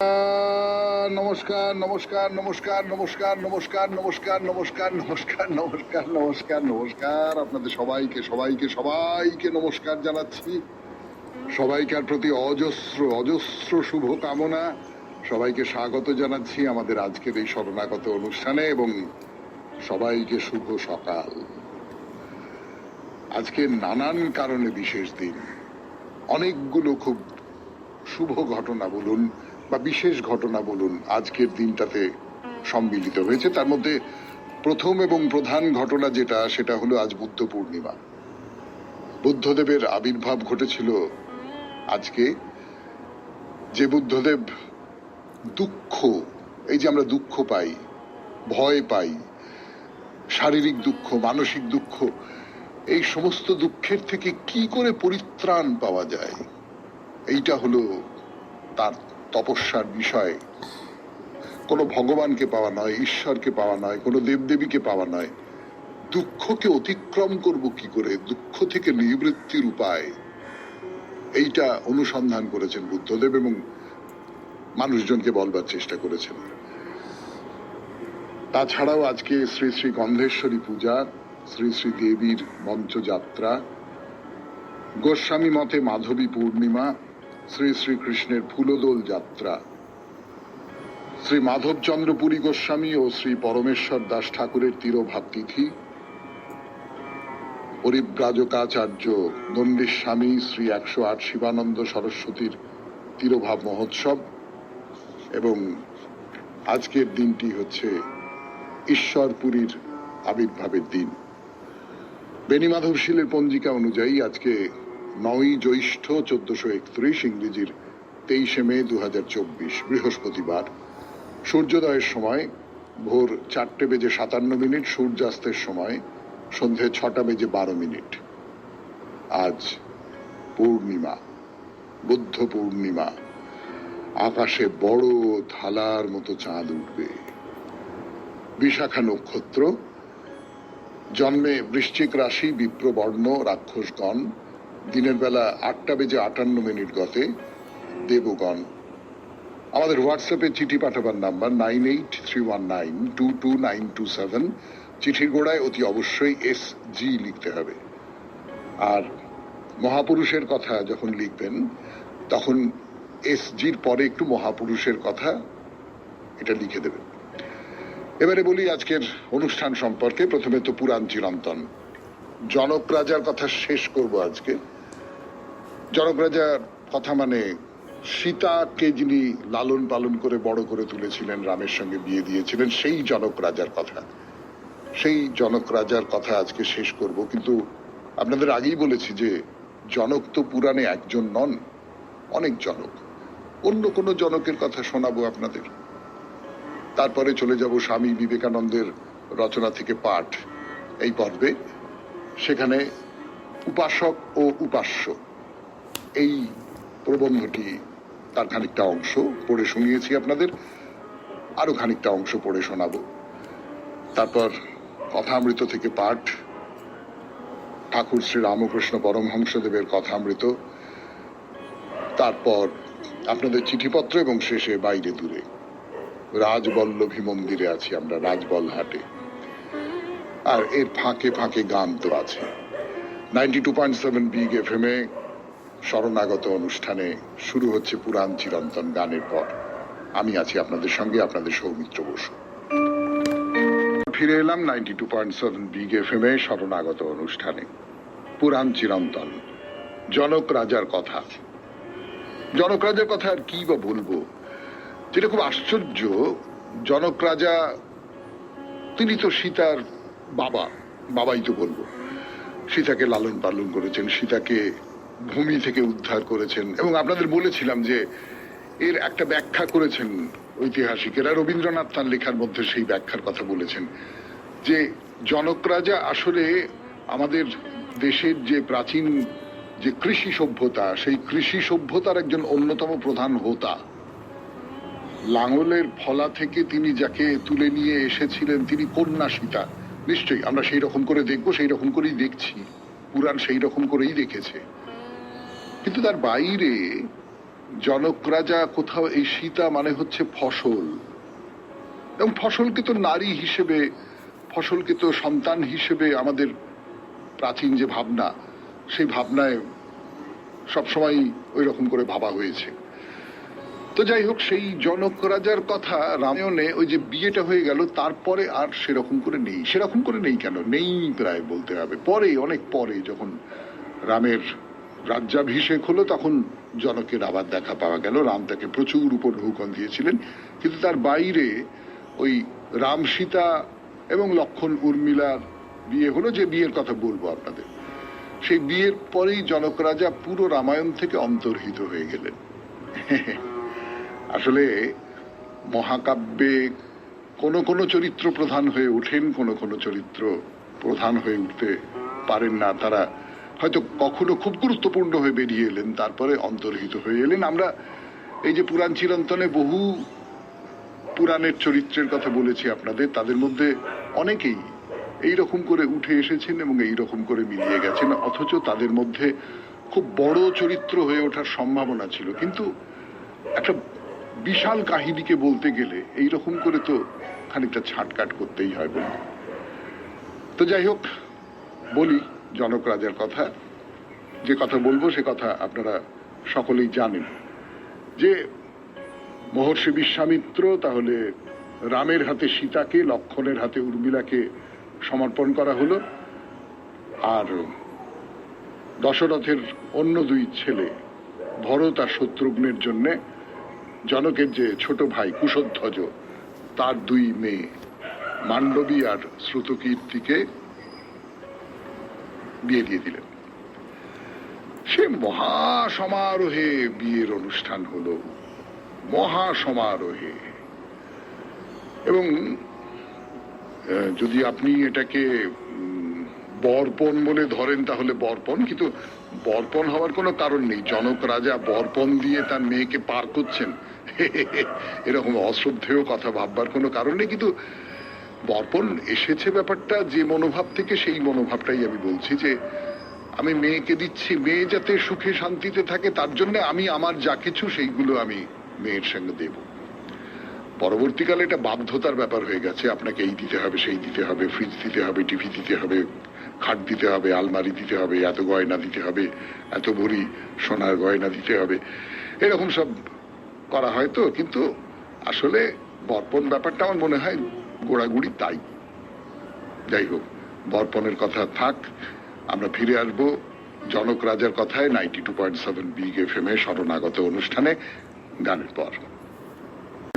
নমস্কার নমস্কার নমস্কার নমস্কার নমস্কার নমস্কার নমস্কার নমস্কার নমস্কার নমস্কার নমস্কার আপনাদের সবাইকে সবাইকে সবাইকে নমস্কার জানাচ্ছি। সবাইকার প্রতি অজস্র অজস্র শুভ কামনা। সবাইকে স্বাগত জানাচ্ছি আমাদের আজকের এই শরণাগত অনুষ্ঠানে এবং সবাইকে শুভ সকাল। আজকে নানান কারণে বিশেষ দিন, অনেকগুলো খুব শুভ ঘটনা বলুন বা বিশেষ ঘটনা বলুন আজকের দিনটাতে সম্মিলিত হয়েছে। তার মধ্যে প্রথম এবং প্রধান ঘটনা যেটা, সেটা হলো আজ বুদ্ধ পূর্ণিমা। বুদ্ধদেবের আবির্ভাব ঘটেছিল আজকে। যে বুদ্ধদেব দুঃখ, এই যে আমরা দুঃখ পাই, ভয় পাই, শারীরিক দুঃখ, মানসিক দুঃখ, এই সমস্ত দুঃখের থেকে কি করে পরিত্রাণ পাওয়া যায়, এইটা হলো তার তপস্যার বিষয়। কোনো ভগবানকে পাওয়া নয়, ঈশ্বরকে পাওয়া নয়, কোনো দেবদেবীকে পাওয়া নয়, দুঃখকে অতিক্রম করব কি করে, দুঃখ থেকে নিবৃত্তির উপায়, এইটা অনুসন্ধান করেছেন বুদ্ধদেব এবং মানুষজনকে বলবার চেষ্টা করেছেন। তাছাড়াও আজকে শ্রী শ্রী গন্ধেশ্বরী পূজা, শ্রী শ্রী দেবীর মঞ্চযাত্রা, গোস্বামী মতে মাধবী পূর্ণিমা, শ্রী শ্রীকৃষ্ণের ফুলদোল যাত্রা, শ্রী মাধবচন্দ্র পুরী গোস্বামী ও শ্রী পরমেশ্বর দাস ঠাকুরের তিরোভাব তিথি, পরিব্রাজকাচার্য দণ্ডীস্বামী শ্রী 108 শিবানন্দ সরস্বতীর তিরোভাব মহোৎসব এবং আজকের দিনটি হচ্ছে ঈশ্বরপুরীর আবির্ভাবের দিন। বেণীমাধব শীলের পঞ্জিকা অনুযায়ী আজকে 9ই জ্যৈষ্ঠ 1431, ইংরেজির 23শে মে 2024, বৃহস্পতিবার। সূর্যোদয়ের সময় ভোর 4:57, সূর্যাস্তের সময় সন্ধে 6:12। আজ পূর্ণিমা, বুদ্ধ পূর্ণিমা। আকাশে বড় থালার মতো চাঁদ উঠবে। বিশাখা নক্ষত্র, জন্মে বৃশ্চিক রাশি, বিপ্রবর্ণ, রাক্ষসগণ। দিনের বেলা 8:58 গতে দেবগণ। আমাদের হোয়াটসঅ্যাপে চিঠি পাঠাবার নাম্বার 9831922927। চিঠির গোড়ায় অতি অবশ্যই SG লিখতে হবে। আর মহাপুরুষের কথা যখন লিখবেন তখন SGর পরে একটু মহাপুরুষের কথা এটা লিখে দেবেন। এবারে বলি আজকের অনুষ্ঠান সম্পর্কে। প্রথমে তো পুরাণ চিরন্তন, জনক রাজার কথা শেষ করব আজকে। জনক রাজার কথা মানে সীতাকে যিনি লালন পালন করে বড় করে তুলেছিলেন, রামের সঙ্গে বিয়ে দিয়েছিলেন, সেই জনক রাজার কথা। সেই জনক রাজার কথা আজকে শেষ করব। কিন্তু আপনাদের আগেই বলেছি যে জনক তো পুরাণে একজন নন, অনেক জনক। অন্য কোনো জনকের কথা শোনাবো আপনাদের। তারপরে চলে যাব স্বামী বিবেকানন্দের রচনা থেকে পাঠ এই পর্বে। সেখানে উপাসক ও উপাস্য, এই প্রবন্ধটি তার খানিকটা অংশ পড়ে শুনিয়েছি আপনাদের, আরো খানিকটা অংশ পড়ে শোনাবো। তারপর কথামৃত থেকে পাঠ, ঠাকুর শ্রী রামকৃষ্ণ পরমহংসদেবের কথামৃত, তারপর আপনাদের চিঠিপত্র এবং শেষে বাইরে দূরে। রাজবল্লভী মন্দিরে আছি আমরা, রাজবলহাটে। আর এর ফাঁকে ফাঁকে গান তো আছে। 92.7 বিগ FM এ শরণাগত অনুষ্ঠানে শুরু হচ্ছে পুরাণ চিরন্তন। গানের পর আমি আছি আপনাদের সঙ্গে, আপনাদের সৌমিত্র বসু। ফিরে এলাম 92.7 বিগ FM এ শরণাগত অনুষ্ঠানে পুরাণ চিরন্তন, জনক রাজার কথা। জনক রাজার কথা আর কি বা বলবো, যেটা খুব আশ্চর্য। জনক রাজা, তিনি তো সীতার বাবাই তো বলবো। সীতাকে লালন পালন করেছেন, সীতাকে ভূমি থেকে উদ্ধার করেছেন এবং আপনাদের বলেছিলাম যে এর একটা ব্যাখ্যা করেছেন ঐতিহাসিকেরা। রবীন্দ্রনাথ তাঁর লেখার মধ্যে সেই ব্যাখ্যার কথা বলেছেন যে জনক রাজা আসলে আমাদের দেশের যে প্রাচীন যে কৃষি সভ্যতা, সেই কৃষি সভ্যতার একজন অন্যতম প্রধান হোতা। লাঙলের ফলা থেকে তিনি যাকে তুলে নিয়ে এসেছিলেন, তিনি কন্যা সীতা। নিশ্চয়ই আমরা সেই রকম করে দেখবো, সেই রকম করেই দেখছি, পুরাণ সেই রকম করেই দেখেছে। কিন্তু তার বাইরে জনক রাজা কোথাও, এই সীতা মানে হচ্ছে ফসল, এবং ফসলকে তো নারী হিসেবে, ফসলকে তো সন্তান হিসেবে আমাদের প্রাচীন যে ভাবনা, সেই ভাবনায় সবসময় ওই রকম করে ভাবা হয়েছে। তো যাই হোক, সেই জনক রাজার কথা রামায়ণে ওই যে বিয়েটা হয়ে গেল, তারপরে আর সেরকম করে নেই। সেরকম করে নেই কেন, নেই প্রায় বলতে হবে। পরে, অনেক পরে যখন রামের রাজ্যাভিষেক হলো, তখন জনকের আবার দেখা পাওয়া গেল। রাম তাকে প্রচুর উপঢৌকন দিয়েছিলেন, কিন্তু তার বাইরে ওই রাম সীতা এবং লক্ষণ উর্মিলার বিয়ে হলো, যে বিয়ের কথা বলবো আপনাদের। সেই বিয়ের পরেই জনক রাজা পুরো রামায়ণ থেকে অন্তর্হিত হয়ে গেলেন। আসলে মহাকাব্যে কোনো কোনো চরিত্র প্রধান হয়ে ওঠেন, কোনো কোনো চরিত্র প্রধান হয়ে উঠতে পারেন না। তারা হয়তো কখনো খুব গুরুত্বপূর্ণ হয়ে বেরিয়ে এলেন, তারপরে অন্তর্হিত হয়ে এলেন। আমরা এই যে পুরাণ চিরন্তনে বহু পুরাণের চরিত্রের কথা বলেছি আপনাদের, তাদের মধ্যে অনেকেই এইরকম করে উঠে এসেছেন এবং এইরকম করে মিলিয়ে গেছেন, অথচ তাদের মধ্যে খুব বড় চরিত্র হয়ে ওঠার সম্ভাবনা ছিল। কিন্তু একটা বিশাল কাহিনীকে বলতে গেলে এইরকম করে তো খানিকটা ছাটকাট করতেই হয় বলে। তো যাই হোক, বলি জনক রাজার কথা। যে কথা বলবো সে কথা আপনারা সকলেই জানেন, যে মহর্ষি বিশ্বামিত্র তাহলে রামের হাতে সীতাকে, লক্ষণের হাতে উর্মিলাকে সমর্পণ করা হলো, আর দশরথের অন্য দুই ছেলে ভরত আর শত্রুঘ্নের জন্য জনকের যে ছোট ভাই কুশধ্বজ, তার দুই মেয়ে মান্ডবী আর শ্রুতকীর্তিকে বিয়ে দিয়ে দিলেন। সে মহাসমারোহে বিয়ের অনুষ্ঠান হলো, মহাসমারোহে। এবং যদি আপনি এটাকে বর্পণ বলে ধরেন তাহলে বর্পণ, কিন্তু বর্পণ হওয়ার কোনো কারণ নেই। জনক রাজা বর্পণ দিয়ে তার মেয়েকে পার করছেন, এরকম অশ্রদ্ধেয় কথা ভাববার কোনো কারণ নেই। কিন্তু বর্পণ এসেছে ব্যাপারটা যে মনোভাব থেকে, সেই মনোভাবটাই আমি বলছি, যে আমি মেয়েকে দিচ্ছি, মেয়ে যাতে সুখে শান্তিতে থাকে, তার জন্য আমি আমার যা কিছু সেইগুলো আমি মেয়ের সঙ্গে দেব। পরবর্তীকালে এটা বাধ্যতার ব্যাপার হয়ে গেছে, আপনাকে এই দিতে হবে, সেই দিতে হবে, ফ্রিজ দিতে হবে, টিভি দিতে হবে, খাট দিতে হবে, আলমারি দিতে হবে, এত গয়না দিতে হবে, এত ভরি সোনার গয়না দিতে হবে, এরকম সব করা হয়। তো কিন্তু আসলে বর্পণ ব্যাপারটা আমার মনে হয় গোড়াগুড়ি তাই। যাই হোক, বর্পণের কথা থাক, আমরা ফিরে আসবো জনক রাজার কথায় 92.7 বিগ FM এ শরণাগত অনুষ্ঠানে গানের পর।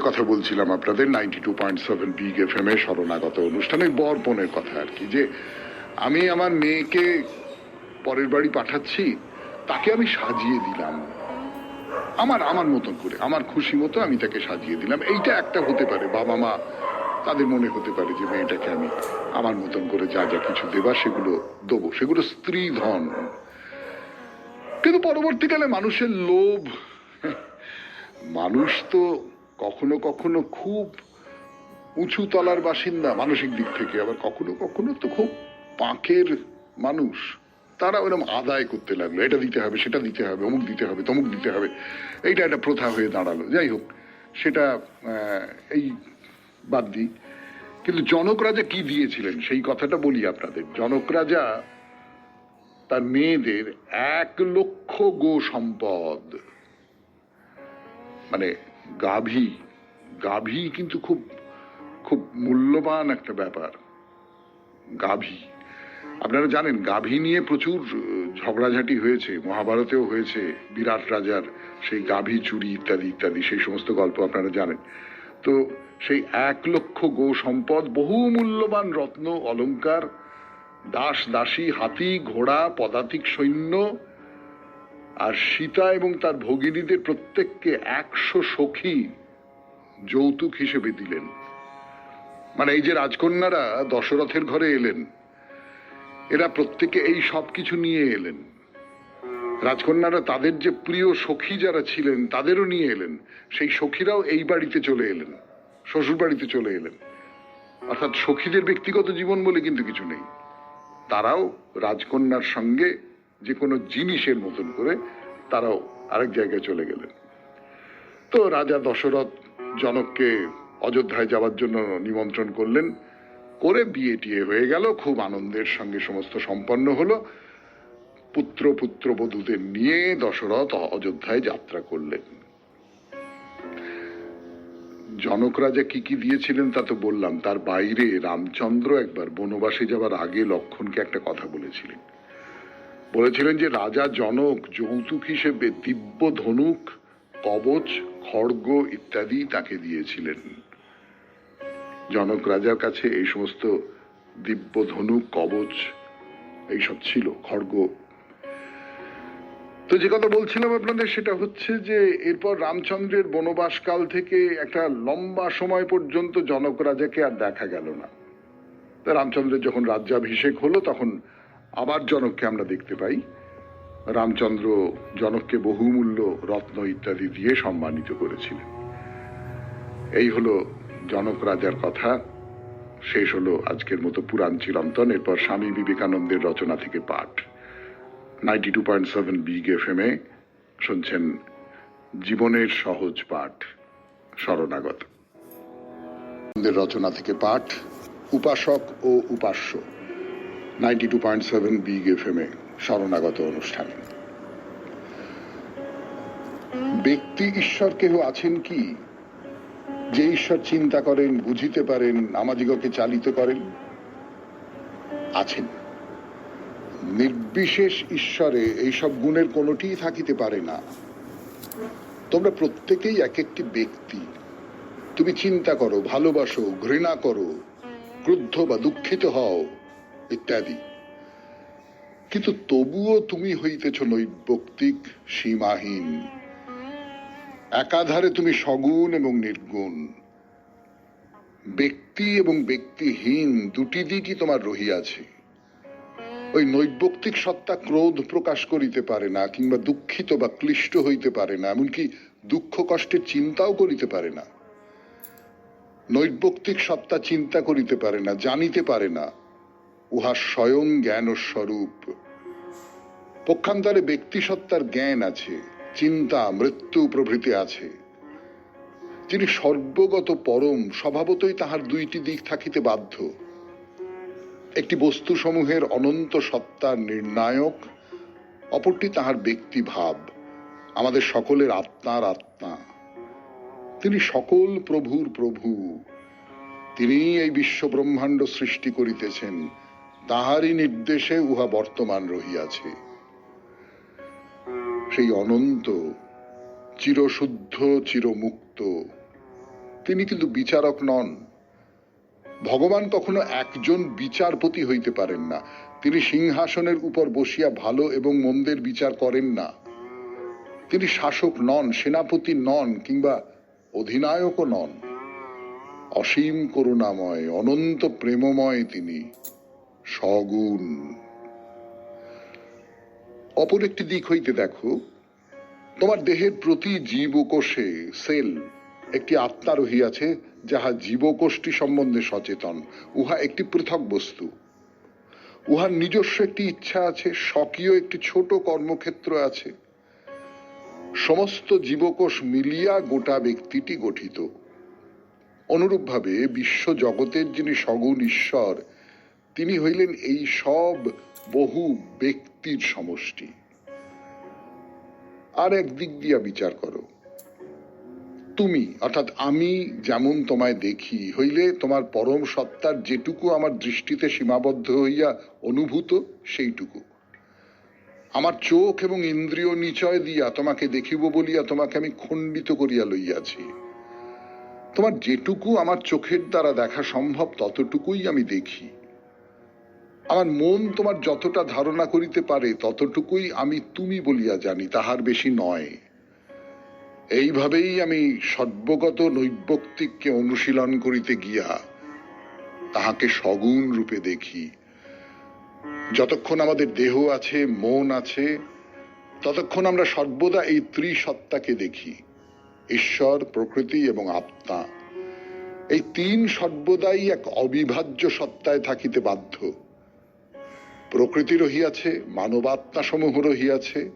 কথা বলছিলাম আপনাদের 92.7 বিগ FM এ শরণাগত অনুষ্ঠানে বর্পণের কথা আর কি, যে আমি আমার মেয়েকে পরের বাড়ি পাঠাচ্ছি, তাকে আমি সাজিয়ে দিলাম আমার মতন করে, আমার খুশি মতো আমি তাকে সাজিয়ে দিলাম। এইটা একটা হতে পারে, বাবা মা তাদের মনে হতে পারে যে মেয়েটাকে আমি আমার মতন করে যা যা কিছু দেবার সেগুলো দেবো, সেগুলো স্ত্রী ধন। কিন্তু পরবর্তীকালে মানুষের লোভ, মানুষ তো কখনো কখনো খুব উঁচু তলার বাসিন্দা মানসিক দিক থেকে, আবার কখনো কখনো তো খুব পাঁকের মানুষ, তারা ওরকম আদায় করতে লাগলো, এটা দিতে হবে, সেটা দিতে হবে, অমুক দিতে হবে, তমুক দিতে হবে, এইটা একটা প্রথা হয়ে দাঁড়ালো। যাই হোক, সেটা এই বাদ দিই। কিন্তু জনক রাজা কি দিয়েছিলেন সেই কথাটা বলি আপনাদের। জনক রাজা তার মেয়েদের 1 লক্ষ গো সম্পদ, মানে গাভী, গাভী কিন্তু খুব খুব মূল্যবান একটা ব্যাপার। গাভী, আপনারা জানেন গাভী নিয়ে প্রচুর ঝগড়াঝাটি হয়েছে, মহাভারতেও হয়েছে, বিরাট রাজার সেই গাভী চুরি ইত্যাদি ইত্যাদি, সেই সমস্ত গল্প আপনারা জানেন। তো সেই 1 লক্ষ গো সম্পদ, বহু মূল্যবান রত্ন অলংকার, দাস দাসী, হাতি ঘোড়া, পদাতিক সৈন্য, আর সীতা এবং তার ভগিনীদের প্রত্যেককে 100 সখী যৌতুক হিসেবে দিলেন। মানে এই যে রাজকন্যারা দশরথের ঘরে এলেন, এরা প্রত্যেকে এই সব কিছু নিয়ে এলেন। রাজকন্যারা তাদের যে প্রিয় সখী যারা ছিলেন তাদেরও নিয়ে এলেন, সেই সখীরাও এই বাড়িতে চলে এলেন, শ্বশুর বাড়িতে চলে এলেন। অর্থাৎ সখীদের ব্যক্তিগত জীবন বলে কিন্তু কিছু নেই, তারাও রাজকন্যার সঙ্গে যে কোনো জিনিসের মতন করে তারাও আরেক জায়গায় চলে গেলেন। তো রাজা দশরথ জনককে অযোধ্যায় যাওয়ার জন্য নিমন্ত্রণ করলেন, করে বিয়ে টিয়ে হয়ে গেল, খুব আনন্দের সঙ্গে সমস্ত সম্পন্ন হলো। পুত্র পুত্রবধূদের নিয়ে দশরথ অযোধ্যায় যাত্রা করলেন। জনক রাজা কি কি দিয়েছিলেন তা তো বললাম, তার বাইরে রামচন্দ্র একবার বনবাসে যাওয়ার আগে লক্ষণকে একটা কথা বলেছিলেন যে রাজা জনক যৌতুক হিসেবে দিব্য ধনুক, কবচ, খড়গ ইত্যাদি তাকে দিয়েছিলেন। জনক রাজার কাছে এই সমস্ত দিব্য ধনুক, কবচ এইসব ছিল, খড়গ। তো যে কথা বলছিলাম আপনাদের সেটা হচ্ছে যে এরপর রামচন্দ্রের বনবাসকাল থেকে একটা লম্বা সময় পর্যন্ত জনক রাজাকে আর দেখা গেল না। রামচন্দ্রের যখন রাজ্যাভিষেক হলো তখন আবার জনককে আমরা দেখতে পাই। রামচন্দ্র জনককে বহুমূল্য রত্ন ইত্যাদি দিয়ে সম্মানিত করেছিলেন। এই হলো জনক রাজার কথা। শেষ হলো আজকের মতো পুরাণ চিরন্তন। এরপর স্বামী বিবেকানন্দের রচনা থেকে পাঠ। 92.7 বিগ FM এ শুনছেন জীবনের সহজ পাঠ, শরণাগত। রচনা থেকে পাঠ, উপাসক ও উপাস্য, 92.7 বিগ FM এ শরণাগত অনুষ্ঠানে। ব্যক্তি ঈশ্বর কেহ আছেন কি, যে ঈশ্বর চিন্তা করেন, বুঝিতে পারেন, আমাদিগকে চালিত করেন? আছেন। নির্বিশেষ ঈশ্বরে এইসব গুণের কোনটিই থাকিতে পারে না। তোমরা প্রত্যেকেই এক একটি ব্যক্তি। তুমি চিন্তা করো, ভালোবাসো, ঘৃণা করো, ক্রুদ্ধ বা দুঃখিত হও ইত্যাদি, কিন্তু তবুও তুমি হইতেছ নৈর্ব্যক্তিক, সীমাহীন। একাধারে তুমি সগুণ এবং নির্গুণ। ব্যক্তি এবং ব্যক্তিহীন দুটি দিকই তোমার রহিয়াছে। ওই নৈর্ব্যক্তিক সত্তা ক্রোধ প্রকাশ করিতে পারে না, কিংবা দুঃখিত বা ক্লিষ্ট হইতে পারে না, এমনকি দুঃখ কষ্টের চিন্তাও করিতে পারে না। নৈর্ব্যক্তিক সত্তা চিন্তা করিতে পারে না, জানিতে পারে না, উহা স্বয়ং জ্ঞান স্বরূপ। পক্ষান্তরে ব্যক্তি সত্তার জ্ঞান আছে, চিন্তা, মৃত্যু প্রভৃতি আছে। যিনি সর্বগত পরম, স্বভাবতই তাহার দুইটি দিক থাকিতে বাধ্য। একটি বস্তু সমূহের অনন্ত সত্তার নির্ণায়ক, অপরটি তাহার ব্যক্তি ভাব, আমাদের সকলের আত্মার আত্মা। তিনি সকল প্রভুর প্রভু। তিনি এই বিশ্ব ব্রহ্মাণ্ড সৃষ্টি করিতেছেন, তাহারই নির্দেশে উহা বর্তমান রহিয়াছে। সেই অনন্ত, চিরশুদ্ধ, চিরমুক্ত তিনি কিন্তু বিচারক নন। ভগবান কখনো একজন বিচারপতি হইতে পারেন না। তিনি সিংহাসনের উপর বসিয়া ভালো এবং মন্দের বিচার করেন না। তিনি শাসক নন, সেনাপতি নন, কিংবা অধিনায়কও নন। অসীম করুণাময়, অনন্ত প্রেমময় তিনি, সগুণ। অপর একটি দিক হইতে দেখো, তোমার দেহের প্রতি জীবকোষে, সেল, একটি আত্মা রহিয়াছে, যাহা জীবকোষটি সম্বন্ধে সচেতন। উহা একটি পৃথক বস্তু। উহার নিজস্ব একটি ইচ্ছা আছে, স্বকীয় একটি ছোট কর্মক্ষেত্র আছে। সমস্ত জীবকোষ মিলিয়া গোটা ব্যক্তিটি গঠিত। অনুরূপভাবে বিশ্ব জগতের যিনি সগুণ ঈশ্বর, তিনি হইলেন এই সব বহু ব্যক্তির সমষ্টি। আর এক দিক দিয়া বিচার করো। তুমি অর্থাৎ আমি যেমন তোমায় দেখি হইলে তোমার পরম সত্তার যেটুকু আমার দৃষ্টিতে সীমাবদ্ধ হইয়া অনুভূত সেইটুকু। আমার চোখ এবং ইন্দ্রিয় নিচয় দিয়া তোমাকে দেখিব বলিয়া তোমাকে আমি খণ্ডিত করিয়া লইয়াছি। তোমার যেটুকু আমার চোখের দ্বারা দেখা সম্ভব ততটুকুই আমি দেখি। আমার মন তোমার যতটা ধারণা করিতে পারে ততটুকুই আমি তুমি বলিয়া জানি, তাহার বেশি নয়। এইভাবেই আমি সর্বগত নৈর্ব্যক্তিককে অনুশীলন করিতে গিয়া তাহাকে সগুণ রূপে দেখি। যতক্ষণ আমাদের দেহ আছে, মন আছে, ততক্ষণ আমরা সর্বদা এই ত্রিসত্তাকে দেখি, ঈশ্বর, প্রকৃতি এবং আত্মা। এই তিন সর্বদাই এক অবিভাজ্য সত্তায় থাকিতে বাধ্য। প্রকৃতি রহিয়াছে, মানবাত্মা সমূহ রহিয়াছে,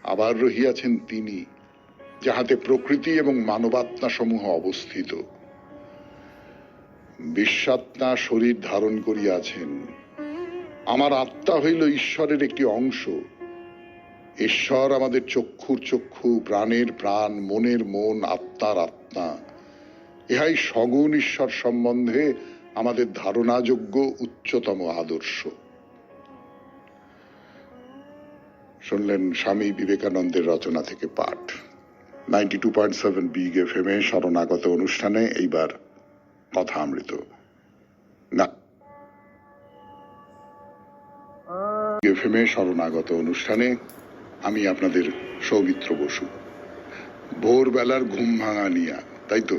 আবার রহিয়াছেন তিনি। যাহাতে প্রকৃতি এবং মানবাত্মা সমূহ অবস্থিত। বিশ্বাত্মা শরীর ধারণ করিয়াছেন। আমার আত্মা হইল ঈশ্বরের একটি অংশ। ঈশ্বর আমাদের চক্ষুর চক্ষু, প্রাণের প্রাণ, মনের মন, আত্মার আত্মা। ইহাই সগুণ ঈশ্বর সম্বন্ধে আমাদের ধারণাযোগ্য উচ্চতম আদর্শ। শুনলেন স্বামী বিবেকানন্দের রচনা থেকে পাঠ। 92.7 বিগ এফএম এ শরণাগত অনুষ্ঠানে এইবার কথা অমৃত। না, এফএম এ শরণাগত অনুষ্ঠানে আমি আপনাদের সৌমিত্র বসু। ভোরবেলার ঘুম ভাঙা নিয়া, তাই তো?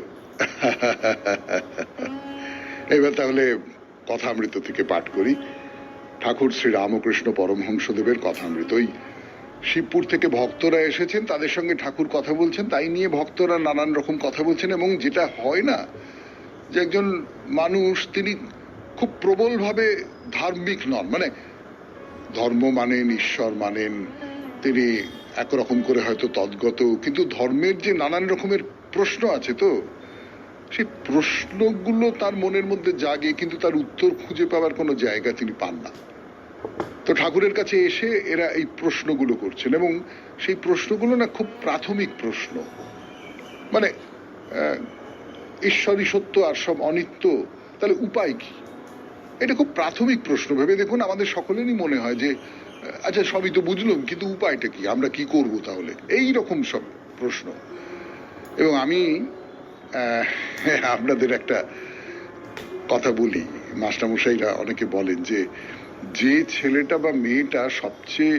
এবার তাহলে কথামৃত থেকে পাঠ করি। ঠাকুর শ্রী রামকৃষ্ণ পরমহংসদেবের কথামৃত। ওই শিবপুর থেকে ভক্তরা এসেছেন, তাদের সঙ্গে ঠাকুর কথা বলছেন, তাই নিয়ে ভক্তরা নানান রকম কথা বলছেন। এবং যেটা হয় না, যে একজন মানুষ তিনি খুব প্রবলভাবে ধার্মিক নন, মানে ধর্ম মানেন, ঈশ্বর মানেন, তিনি একরকম করে হয়তো তদ্গত, কিন্তু ধর্মের যে নানান রকমের প্রশ্ন আছে, তো সেই প্রশ্নগুলো তার মনের মধ্যে জাগে, কিন্তু তার উত্তর খুঁজে পাওয়ার কোনো জায়গা তিনি পান না। তো ঠাকুরের কাছে এসে এরা এই প্রশ্নগুলো করছেন, এবং সেই প্রশ্নগুলো না খুব প্রাথমিক প্রশ্ন। মানে ঈশ্বরই সত্য আর সব অনিত্য, তাহলে উপায় কি? এটা খুব প্রাথমিক প্রশ্ন। ভেবে দেখুন, আমাদের সকলেরই মনে হয় যে আচ্ছা সবই তো বুঝলাম, কিন্তু উপায়টা কি, আমরা কি করব তাহলে, এই রকম সব প্রশ্ন। এবং আমি আপনাদের একটা কথা বলি, মাস্টারমশাইরা অনেকে বলেন যে যে ছেলেটা বা মেয়েটা সবচেয়ে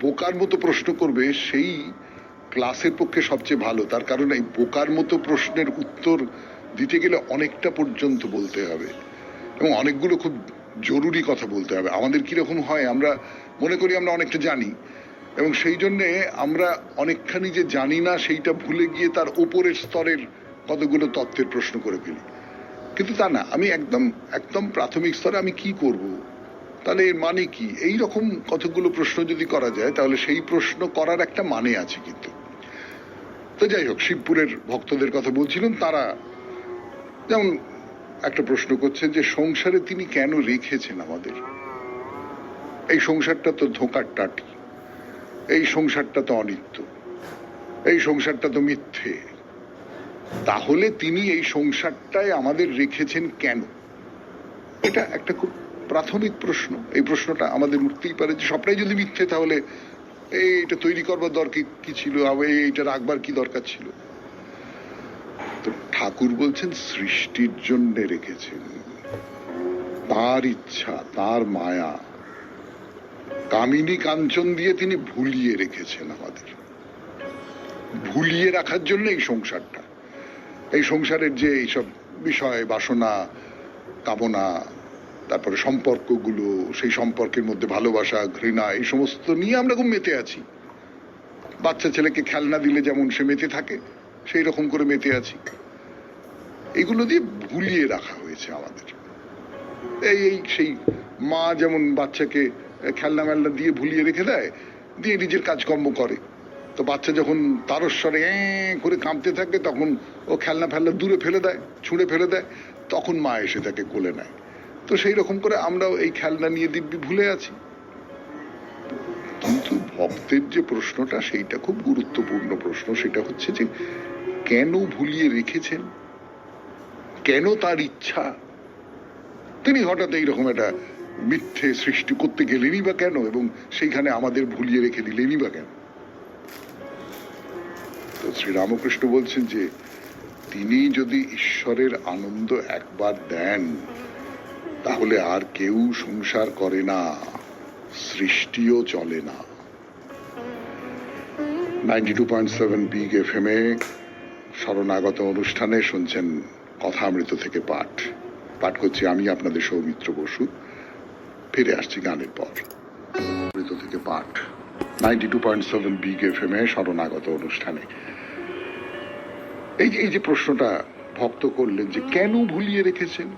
বোকার মতো প্রশ্ন করবে সেই ক্লাসের পক্ষে সবচেয়ে ভালো। তার কারণ এই বোকার মতো প্রশ্নের উত্তর দিতে গেলে অনেকটা পর্যন্ত বলতে হবে, এবং অনেকগুলো খুব জরুরি কথা বলতে হবে। আমাদের কিরকম হয়, আমরা মনে করি আমরা অনেকটা জানি, এবং সেই জন্যে আমরা অনেকখানি যে জানি না সেইটা ভুলে গিয়ে তার ওপরের স্তরের কতগুলো তত্ত্বের প্রশ্ন করে ফেলি। কিন্তু তা না, আমি একদম একদম প্রাথমিক স্তরে আমি কি করব, তাহলে এর মানে কি, এই রকম কতগুলো প্রশ্ন যদি করা যায়, তাহলে সেই প্রশ্ন করার একটা মানে আছে। কিন্তু তো যাই হোক, শিবপুরের ভক্তদের কথা বলছিলাম। তারা যেমন একটা প্রশ্ন করছেন যে সংসারে তিনি কেন রেখেছেন আমাদের? এই সংসারটা তো ধোঁকার টাটি, এই সংসারটা তো অনিত্য, এই সংসারটা তো মিথ্যে। তাহলে তিনি এই সংসারটায় আমাদের রেখেছেন কেন? এটা একটা খুব প্রাথমিক প্রশ্ন। এই প্রশ্নটা আমাদের উঠতেই পারে যে সবটাই যদি মিথ্যে, তাহলে এইটা তৈরি করবার দরকার কি ছিল, এইটা রাখবার কি দরকার ছিল? তো ঠাকুর বলছেন সৃষ্টির জন্য রেখেছেন, তার ইচ্ছা, তার মায়া, কামিনী কাঞ্চন দিয়ে তিনি ভুলিয়ে রেখেছেন আমাদের। ভুলিয়ে রাখার জন্য এই সংসারটা, এই সংসারের যে এইসব বিষয়, বাসনা, কামনা, তারপরে সম্পর্কগুলো, সেই সম্পর্কের মধ্যে ভালোবাসা, ঘৃণা, এই সমস্ত নিয়ে আমরা খুব মেতে আছি। বাচ্চা ছেলেকে খেলনা দিলে যেমন সে মেতে থাকে, সেই রকম করে মেতে আছি। এগুলো দিয়ে ভুলিয়ে রাখা হয়েছে আমাদের। এই সেই মা যেমন বাচ্চাকে খেলনা মেলনা দিয়ে ভুলিয়ে রেখে দেয়, দিয়ে নিজের কাজকর্ম করে। তো বাচ্চা যখন তারস্বরে করে কাঁপতে থাকে, তখন ও খেলনা ফেলনা দূরে ফেলে দেয়, ছুঁড়ে ফেলে দেয়, তখন মা এসে তাকে কোলে নেয়। তো সেই রকম করে আমরাও এই খেলনা নিয়ে দিব্যি ভুলে আছি। কিন্তু ভক্তের যে প্রশ্নটা, সেইটা খুব গুরুত্বপূর্ণ প্রশ্ন। সেটা হচ্ছে যে কেন ভুলিয়ে রেখেছেন, কেন তার ইচ্ছা তিনি হঠাৎ এইরকম একটা মিথ্যে সৃষ্টি করতে গেলেনই বা কেন, এবং সেইখানে আমাদের ভুলিয়ে রেখে দিলেনই বা কেন? তো শ্রীরামকৃষ্ণ বলছেন যে তিনি যদি ঈশ্বরের আনন্দ একবার দেন, তাহলে আর কেউ সংসার করে না, সৃষ্টিও চলে না। 92.7 বিগ এফএম এ শরণাগত অনুষ্ঠানে শুনছেন কথামৃত থেকে পাঠ। পাঠ করছি আমি আপনাদের সৌমিত্র বসু। ফিরে আসছি গানের পর। অমৃত থেকে পাঠ 92.7 বিগ এফএম এ শরণাগত অনুষ্ঠানে। এই যে প্রশ্নটা ভক্ত করলেন যে কেন ভুলিয়ে রেখেছেন,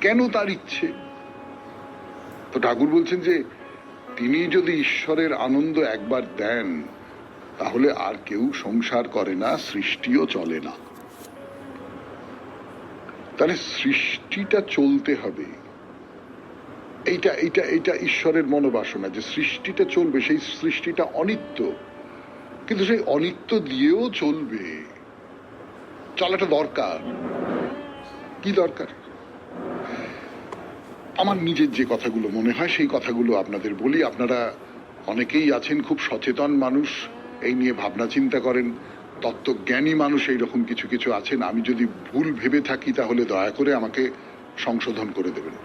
কেন তার ইচ্ছে? তো ঠাকুর বলছেন যে তিনি যদি ঈশ্বরের আনন্দ একবার দেন, তাহলে আর কেউ সংসার করে না, সৃষ্টিও চলে না। তাহলে সৃষ্টিটা চলতে হবে, এইটা এইটা এইটা ঈশ্বরের মনোবাসনা যে সৃষ্টিটা চলবে। সেই সৃষ্টিটা অনিত্য, কিন্তু সেই অনিত্য দিয়েও চলবে, চলাটা দরকার। কি দরকার? আমার নিজের যে কথাগুলো মনে হয় সেই কথাগুলো আপনাদের বলি। আপনারা অনেকেই আছেন খুব সচেতন মানুষ, এই নিয়ে ভাবনা চিন্তা করেন, তত্ত্বজ্ঞানী মানুষ এইরকম কিছু কিছু আছেন। আমি যদি ভুল ভেবে থাকি তাহলে দয়া করে আমাকে সংশোধন করে দেবেন।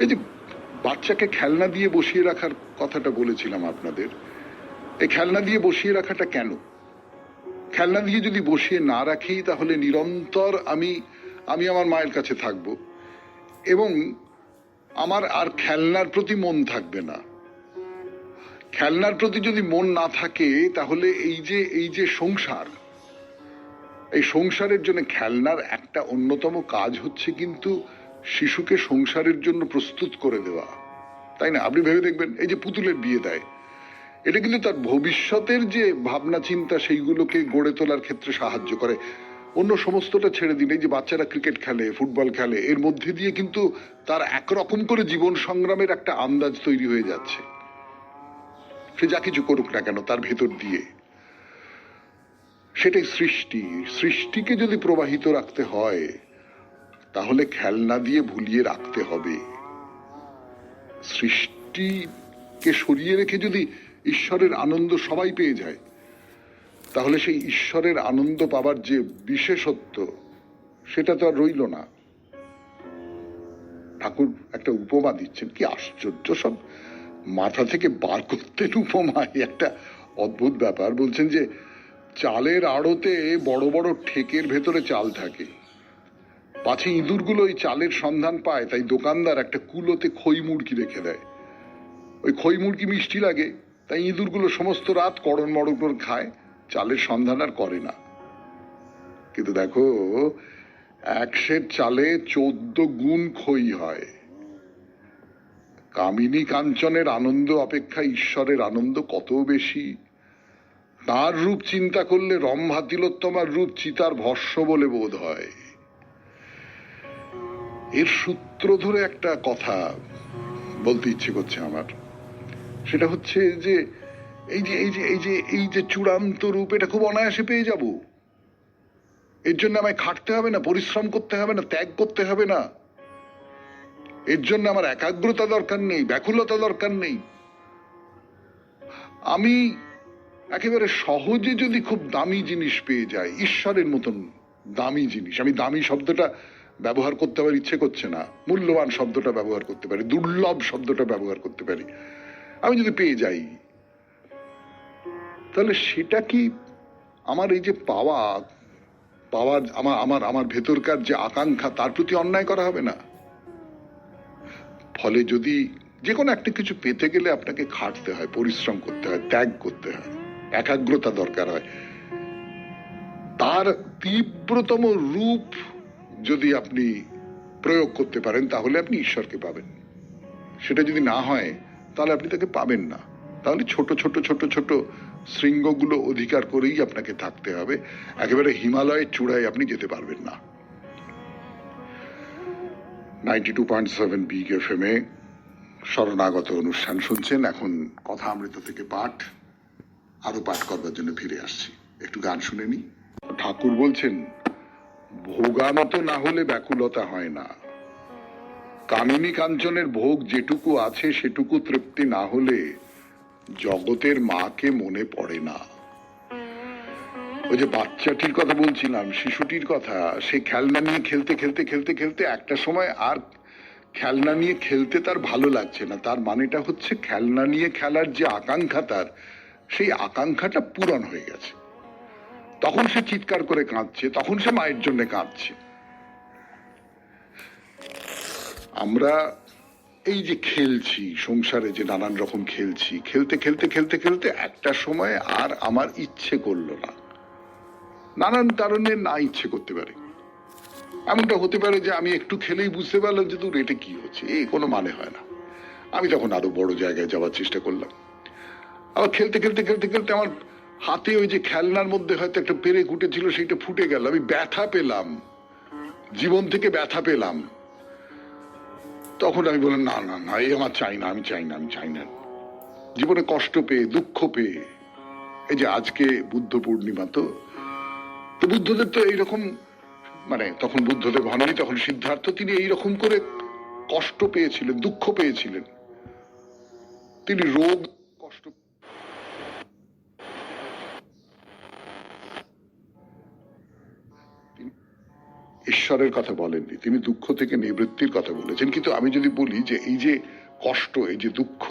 এই যে বাচ্চাকে খেলনা দিয়ে বসিয়ে রাখার কথাটা বলেছিলাম আপনাদের, এই খেলনা দিয়ে বসিয়ে রাখাটা কেন? খেলনা দিয়ে যদি বসিয়ে না রাখি তাহলে নিরন্তর আমি আমার মায়ের কাছে থাকবো এবং আমার আর খেলনার প্রতি মন থাকবে না। খেলনার প্রতি যদি মন না থাকে তাহলে এই যে সংসার, এই সংসারের জন্য খেলনার একটা অন্যতম কাজ হচ্ছে কিন্তু শিশুকে সংসারের জন্য প্রস্তুত করে দেওয়া, তাই না? আপনি ভেবে দেখবেন, এই যে পুতুলের বিয়ে দেয়, এটা কিন্তু তার ভবিষ্যতের যে ভাবনা চিন্তা সেইগুলোকে গড়ে তোলার ক্ষেত্রে সাহায্য করে। অন্য সমস্তটা ছেড়ে দিন, এই যে বাচ্চারা ক্রিকেট খেলে, ফুটবল খেলে, এর মধ্যে দিয়ে কিন্তু তার একরকম করে জীবন সংগ্রামের একটা আন্দাজ তৈরি হয়ে যাচ্ছে। সে যা কিছু করুক না কেন তার ভেতর দিয়ে, সেটাই সৃষ্টি। সৃষ্টিকে যদি প্রবাহিত রাখতে হয় তাহলে খেলনা দিয়ে ভুলিয়ে রাখতে হবে। সৃষ্টিকে সরিয়ে রেখে যদি ঈশ্বরের আনন্দ সবাই পেয়ে যায় তাহলে সেই ঈশ্বরের আনন্দ পাবার যে বিশেষত্ব সেটা তো আর রইল না। ঠাকুর একটা উপমা দিচ্ছেন, কি আশ্চর্য, সব মাথা থেকে বার করতেন উপমায়, একটা অদ্ভুত ব্যাপার। বলছেন যে চালের আড়তে বড় বড় ঠেকের ভেতরে চাল থাকে, পাছে ইঁদুরগুলো ওই চালের সন্ধান পায়, তাই দোকানদার একটা কুলোতে খই মুড়কি রেখে দেয়। ওই খই মুড়কি মিষ্টি লাগে, তাই ইঁদুরগুলো সমস্ত রাত কড়ন মড়ন করে খায়, চালের সন্ধান আর করে না। কিন্তু দেখো, এক সের চালে 14 গুণ খই হয়। কামিনী কাঞ্চনের আনন্দ অপেক্ষা ঈশ্বরের আনন্দ কত বেশি। তার রূপ চিন্তা করলে রম্ভা তিলোত্তমার রূপ চিতার ভস্য বলে বোধ হয়। এর সূত্র ধরে একটা কথা বলতে ইচ্ছে করছে আমার, সেটা হচ্ছে যে এই যে চূড়ান্ত রূপ, এটা খুব অনায়াসে পেয়ে যাব। এর জন্য আমায় খাটতে হবে না, পরিশ্রম করতে হবে না, ত্যাগ করতে হবে না। এর জন্য আমার একাগ্রতা দরকার নেই, ব্যাকুলতা দরকার নেই। আমি একেবারে সহজে যদি খুব দামি জিনিস পেয়ে যাই, ঈশ্বরের মতন দামি জিনিস, আমি দামি শব্দটা ব্যবহার করতে আমার ইচ্ছে করছে না, মূল্যবান শব্দটা ব্যবহার করতে পারি, দুর্লভ শব্দটা ব্যবহার করতে পারি, আমি যদি পেয়ে যাই তাহলে সেটা কি আমার এই যে পাওয়ার আমার ভেতরকার যে আকাঙ্ক্ষা তার প্রতি অন্যায় করা হবে না? ফলে যদি যে কোনো একটা কিছু পেতে গেলে আপনাকে খাটতে হয়, পরিশ্রম করতে হয়, ত্যাগ করতে হয়, একাগ্রতা দরকার হয়। তার তীব্রতম রূপ যদি আপনি প্রয়োগ করতে পারেন তাহলে আপনি ঈশ্বরকে পাবেন। সেটা যদি না হয় তাহলে আপনি তাকে পাবেন না। তাহলে ছোট ছোট ছোট ছোট শৃঙ্গগুলো অধিকার করেই আপনাকে থাকতে হবে, একেবারে হিমালয়ের চূড়ায় আপনি যেতে পারবেন না। 92.7 বিগ FM এ শরণাগত অনুষ্ঠান শুনছেন। এখন কথা অমৃত থেকে পাঠ, আরো পাঠ করবার জন্য ফিরে আসছি, একটু গান শুনে নি। ঠাকুর বলছেন, ভোগানত না হলে ব্যাকুলতা হয় না। কামিনী কাঞ্চনের ভোগ যেটুকু আছে সেটুকু তৃপ্তি না হলে জগতের মাকে মনে পড়ে না। ওই যে বাচ্চাটির কথা বলছিলাম, শিশুটির কথা, সে খেলনা নিয়ে খেলতে খেলতে খেলতে খেলতে একটা সময় আর খেলনা নিয়ে খেলতে তার ভালো লাগছে না। তার মানেটা হচ্ছে খেলনা নিয়ে খেলার যে আকাঙ্ক্ষা তার, সেই আকাঙ্ক্ষাটা পূরণ হয়ে গেছে। তখন সে চিৎকার করে কাঁদছে, তখন সে মায়ের জন্য কাঁদছে। আমরা এই যে খেলছি সংসারে, যে নানান রকম খেলছি, খেলতে খেলতে খেলতে খেলতে একটা সময় আর আমার ইচ্ছে করলো না, নানান কারণে না ইচ্ছে করতে পারে। এমনটা হতে পারে যে আমি একটু খেলেই বুঝতে পারলাম যে তোর এটা কি হচ্ছে, এই কোনো মানে হয় না। আমি তখন আরো বড় জায়গায় যাওয়ার চেষ্টা করলাম। আবার খেলতে খেলতে খেলতে খেলতে আমার হাতে ওই যে খেলনার মধ্যে হয়তো একটা পেরেক উঠেছিল, সেইটা ফুটে গেল। আমি ব্যথা পেলাম, জীবন থেকে ব্যথা পেলাম। তখন আমি বললাম, না না না, এই আমার চাই না, আমি চাই না, আমি চাই না। জীবনে কষ্ট পেয়ে, দুঃখ পেয়ে, এই যে আজকে বুদ্ধ পূর্ণিমা, তো বুদ্ধদেব তো এইরকম, মানে তখন বুদ্ধদেব হননি, তখন সিদ্ধার্থ, তিনি এইরকম করে কষ্ট পেয়েছিলেন, দুঃখ পেয়েছিলেন। তিনি রোগ কষ্ট, ঈশ্বরের কথা বলেননি, তিনি দুঃখ থেকে নিবৃত্তির কথা বলেছেন। কিন্তু আমি যদি বলি যে এই যে কষ্ট, এই যে দুঃখ,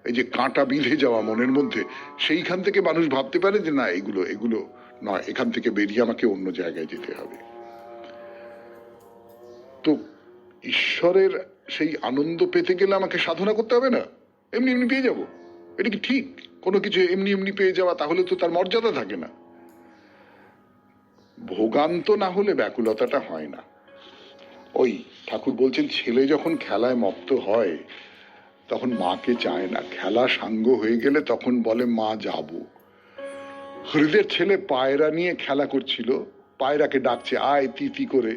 এই যে কাঁটা বিঁধে যাওয়া মনের মধ্যে, সেইখান থেকে মানুষ ভাবতে পারে যে না, এগুলো এগুলো নয়, এখান থেকে বেরিয়ে আমাকে অন্য জায়গায় যেতে হবে। তো ঈশ্বরের সেই আনন্দ পেতে গেলে আমাকে সাধনা করতে হবে না, এমনি এমনি পেয়ে যাব? এটা কি ঠিক? কোনো কিছু এমনি এমনি পেয়ে যাওয়া, তাহলে তো তার মর্যাদা থাকে না। ভোগান্ত না হলে ব্যাকুলতাটা হয় না। ওই ঠাকুর বলছেন, ছেলে যখন খেলায় মত্ত হয় তখন মাকে চায় না, খেলা সাঙ্গ হয়ে গেলে তখন বলে মা যাব। হৃদের ছেলে পায়রা নিয়ে খেলা করছিল, পায়রাকে ডাকছে আয় তিতি করে।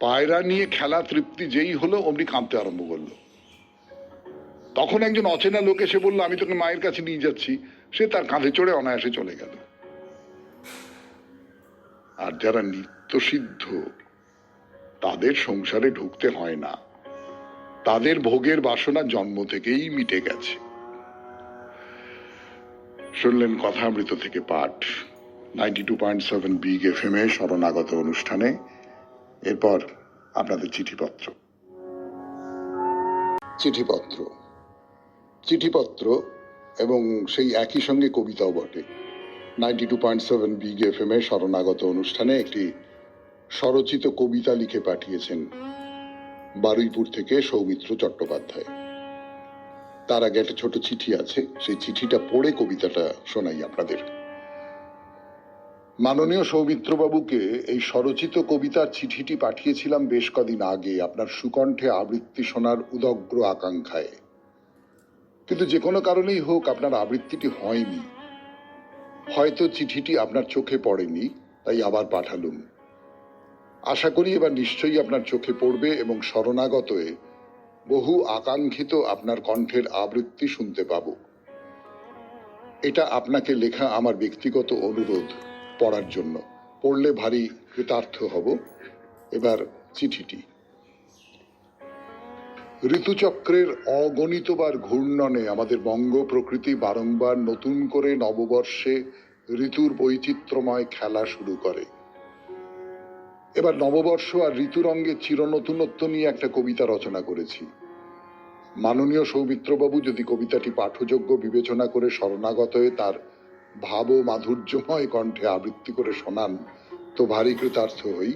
পায়রা নিয়ে খেলা তৃপ্তি যেই হলো, অমনি কাঁদতে আরম্ভ করলো। তখন একজন অচেনা লোক এসে বললো, আমি তোকে মায়ের কাছে নিয়ে যাচ্ছি। সে তার কাঁধে চড়ে অনায়াসে চলে গেল। আর যারা নিত্য সিদ্ধ, তাদের সংসারে ঢুকতে হয় না, তাদের ভোগের বাসনা জন্ম থেকেই মিটে গেছে। শুনলেন কথামৃত থেকে পাঠ, 92.7 বিগ এফএম এ শরণাগত অনুষ্ঠানে। এরপর আপনাদের চিঠিপত্র। চিঠিপত্র চিঠিপত্র এবং সেই একই সঙ্গে কবিতাও বটে। 92.7 বিগ এফএম এ শরণাগত অনুষ্ঠানে একটি স্বরচিত কবিতা লিখে পাঠিয়েছেন বারুইপুর থেকে সৌমিত্র চট্টোপাধ্যায়। তার আগে একটা ছোট চিঠি আছে, সেই চিঠিটা পড়ে কবিতাটা শোনাই আপনাদের। মাননীয় সৌমিত্র বাবুকে এই স্বরচিত কবিতার চিঠিটি পাঠিয়েছিলাম বেশ কদিন আগে, আপনার সুকণ্ঠে আবৃত্তি শোনার উদগ্র আকাঙ্ক্ষায়। কিন্তু যে কোনো কারণেই হোক আপনার আবৃত্তিটি হয়নি, হয়তো চিঠিটি আপনার চোখে পড়েনি, তাই আবার পাঠালুম। আশা করি এবার নিশ্চয়ই আপনার চোখে পড়বে এবং শরণাগতয়ে বহু আকাঙ্ক্ষিত আপনার কণ্ঠের আবৃত্তি শুনতে পাব। এটা আপনাকে লেখা আমার ব্যক্তিগত অনুরোধ পড়ার জন্য, পড়লে ভারী কৃতার্থ হব। এবার চিঠিটি। ঋতুচক্রের অগণিতবার ঘূর্ণনে আমাদের বঙ্গ প্রকৃতি বারংবার নতুন করে নববর্ষে ঋতুর বৈচিত্র্যময় খেলা শুরু করে। এবার নববর্ষ আর ঋতুরঙ্গে চিরনতুনত্ব নিয়ে একটা কবিতা রচনা করেছি। মাননীয় সৌমিত্রবাবু যদি কবিতাটি পাঠযোগ্য বিবেচনা করে শরণাগত হয়ে তার ভাব ও মাধুর্যময় কণ্ঠে আবৃত্তি করে শোনান, তো ভারী কৃতার্থ হই।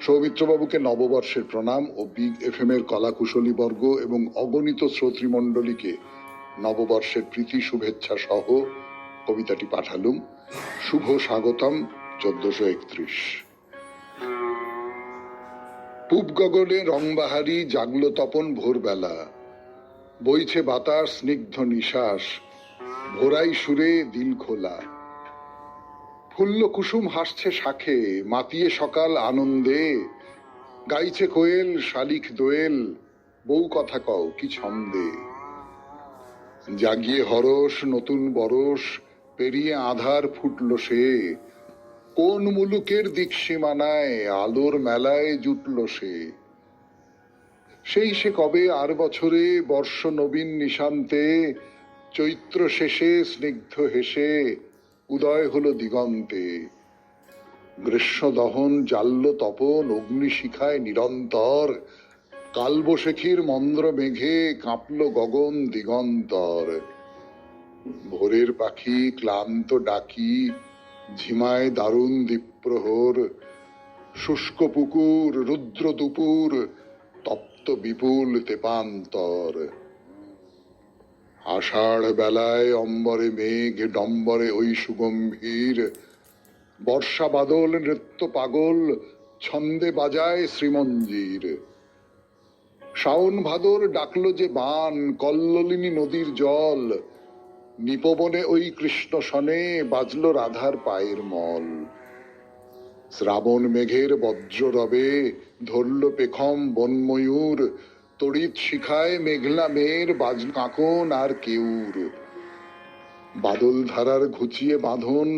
সৌমিত্রবাবুকে নববর্ষের প্রণাম ও বিগ এফএম এর কলাকুশলী বর্গ এবং অগণিত শ্রোতৃমণ্ডলীকে নববর্ষের প্রীতি শুভেচ্ছা সহ কবিতাটি পাঠালুম। শুভ স্বাগতম, 1431। পূব গগনে রংবাহারি জাগলো তপন ভোরবেলা, বইছে বাতাস স্নিগ্ধ নিশ্বাস, ভোরাই সুরে দিল খোলা। ফুল্ল কুসুম হাসছে শাখে, মাতিয়ে সকাল আনন্দে, গাইছে কোয়েল শালিক দোয়েল, বউ কথা কও কি ছন্দে। জাগিয়ে হরস নতুন বরস, পেরিয়ে আধার ফুটল সে, কোন মুলুকের দিক সীমানায় আলোর মেলায় জুটল সে। সেই সে কবে আর বছরে বর্ষ নবীন নিশান্তে, চৈত্র শেষে স্নিগ্ধ হেসে উদয় হলো দিগন্তে। গ্রীষ্ম দহন জাল্য তপন অগ্নিশিখায় নিরন্তর, কালবৈশাখীর মন্দ্র মেঘে কাঁপল গগন দিগন্তর। ভোরের পাখি ক্লান্ত ডাকি, ঝিমায় দারুণ দ্বীপ্রহর, শুষ্ক পুকুর রুদ্র দুপুর, তপ্ত বিপুল তেপান্তর। আষাঢ় বেলায় অম্বরে মেঘ ডম্বরে ওই সুগম্ভীর, বর্ষা বাদল নৃত্য পাগল ছন্দে বাজায় শ্রীমঞ্জির। শাওন ভাদর ডাকলো যে বান কল্লোলিনী নদীর জল, নিপবনে ওই কৃষ্ণ সনে বাজলো রাধার পায়ের মল। শ্রাবণ মেঘের বজ্র রবে ধরল পেখম বনময়ূর, তড়িৎ শিখায় মেঘলা মেয়ের বাজ কাঁকন আর কেউর। বাদল ধারার ঘুচিয়ে বাঁধন